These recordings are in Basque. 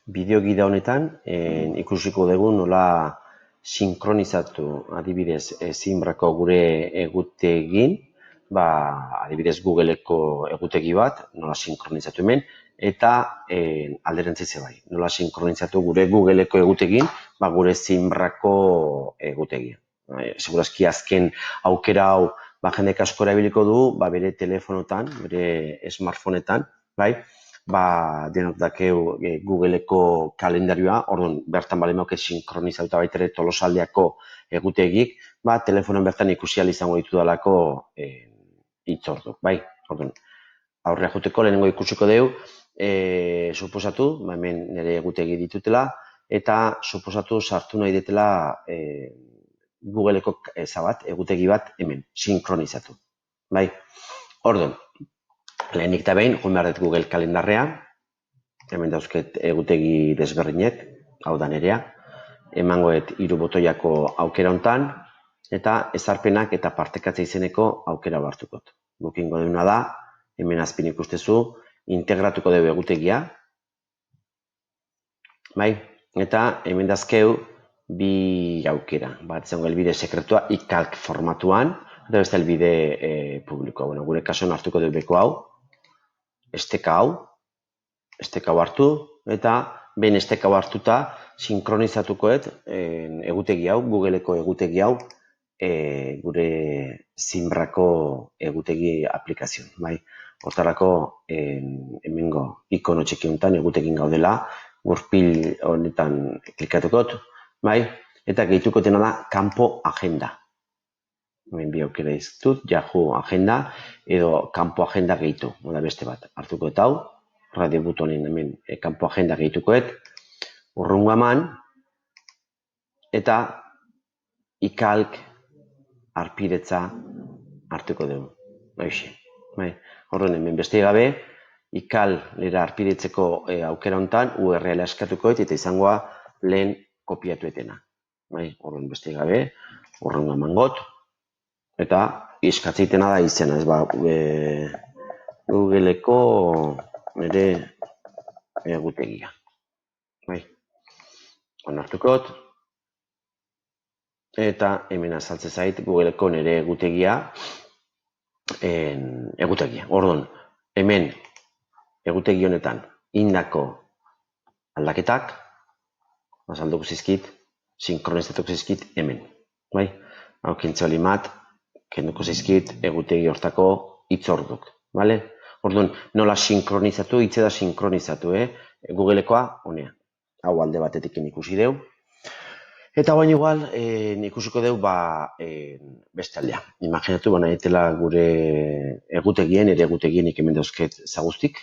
Bideogida honetan ikusiko dugu nola sinkronizatu adibidez Zinbrako gure egutegin, adibidez Googleko egutegi bat, nola sinkronizatu hemen, eta alderantziz bai, nola sinkronizatu gure Googleko egutegin, gure Zinbrako egutegia. Segurazki azken aukera hau jendek asko erabiliko du, bere telefonotan, bere smartphoneetan, bai, denok dakeu Googleko kalendarioa, orduan bertan bale mauke sinkronizauta baitere Tolosaldeako egutegik, telefonoan bertan ikusi ahal izango ditu dalako hitzorduk, bai? Orduan, aurrea joteko lehenengo ikusiko deu, suposatu, hemen nire egutegi ditutela, eta suposatu sartu nahi detela Googleko egutegi bat hemen, sinkronizatu, bai? Orduan, lehenik eta behin, joan behar dut Google kalendarrea, hemen dauzket egutegi desberdinek, hau da nerea, emangoet 3 botoiako aukera hontan, eta ezarpenak eta partekatze izeneko aukera hartukot. Gukingo deuna da, hemen azpin ikustezu, integratuko dugu egutegia, bai? Eta hemen dazkeu, bi aukera. Bat zen helbide sekretua iCalc formatuan, eta beste helbide publikoa. Bueno, gure kasuan hartuko dugu beko hau, esteka hau hartu, eta behin esteka hau hartuta sinkronizatukoet egutegi hau, Googleko egutegi hau, gure Zinbrako egutegi aplikazioan, bai? Hortarako hemengo ikono txiki honetan egutegin gaudela, gurpil honetan klikatukot, bai? Eta gehituko dena da kanpo agenda. Hemen bi aukera dizkitut, Yahoo agenda edo kanpo agenda gehitu, oda beste bat. Hartuko eta hau, radio butonen hemen kanpo agenda gehitukoet, urrungo eman, eta iCalc arpiretza hartuko dugu. Horren hemen beste gabe, iCalc lera arpiretzeko aukera hontan URL eskatuko eta izangoa lehen kopiatuetena. Horren beste gabe, urrungo emangot, eta eskatzeitena da izena, Googleko nire egutegia. Onartukot, eta hemen azaltze zait Googleko nire egutegia. Orduan, hemen egutegi honetan indako aldaketak, azalduko zizkit, sinkronizatuko zizkit hemen. Hau kintzoli mat, kenduko zizkit egutegi hortako hitzorduk. Orduan, nola sinkronizatu, hitze da sinkronizatu, Googlekoa honean. Hau alde batetik ikusi deu. Eta baina igual, ikusiko deu beste aldea. Imaginatu, nahi gure egutegien, ere egutegienik hemen dauzket zaguztik,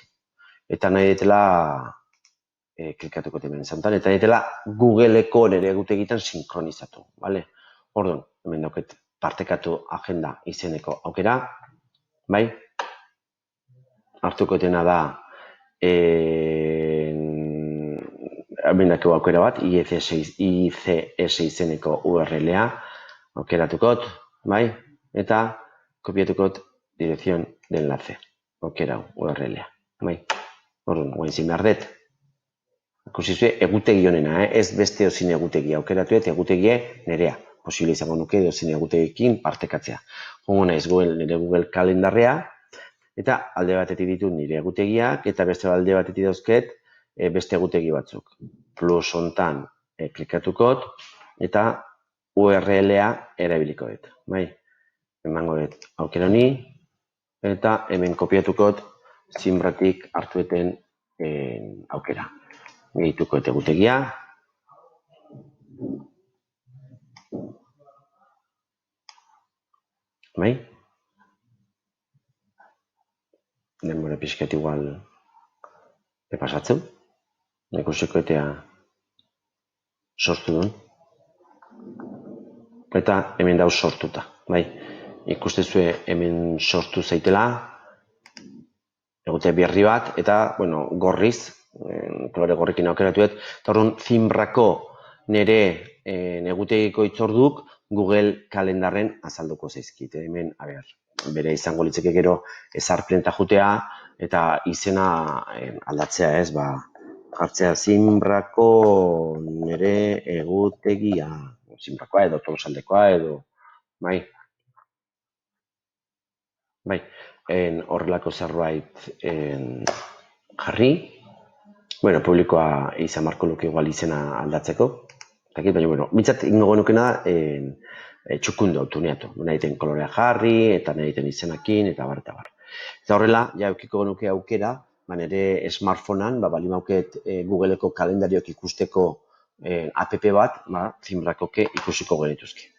eta nahi detela, klikatuko hemen zantan, eta nahi detela Googleko nire egutegitan sinkronizatu. Orduan, hemen dauket partekatu agenda izeneko aukera, bai? Hartuko dena da, hemen dakeu aukera bat, ICS izeneko URL-a, aukeratukot, bai? Eta kopiatukot dirección de enlace, aukera URL-a, bai? Orduan, guain zin behar dut. Ikusizue egutegi honena, ez beste ozin egutegi aukeratu eta egutegie nerea. Posible izango nuke ozin egutegikin partekatzea. Hongo naiz nire Google kalendarrea, eta alde batetik ditut nire egutegiak, eta beste alde batetik dauzket beste egutegi batzuk. Plus hontan klikatukot, eta URL-a erabiliko dut. Emango dut aukera honi, eta hemen kopiatukot Zinbratik hartueten aukera. Gehituko eta egutegia. Denbora pixkat igual pasatzen. Ikusiko eta sortu duen. Eta hemen dauz sortuta. Ikustezue hemen sortu zaitela. Egute berri bat, eta, gorriz, kolore gorrikin aukeratuet, eta horren Zinbrako nire egutegiko hitzorduk Google kalendarren azalduko zaizkit. Hemen, bere izango litzeke gero ezarplen eta jutea, eta izena aldatzea ez, jartzea Zinbrako nire egutegia, Zinbrakoa edo Tolosaldekoa edo, bai, bai, horrelako zerbait jarri, bueno, publikoa izan marko luke igual izena aldatzeko, dakit, baina, bueno, mitzat ingo genukena da, txukundu autoneatu, nahi egiten kolorea jarri, eta nahi egiten izenakin, eta bar, eta bar. Eta horrela, ja, eukiko genuke aukera, nire smartphonean, bali mauket Googleeko kalendarioak ikusteko app bat, Zinbrakoke ikusiko genituzke.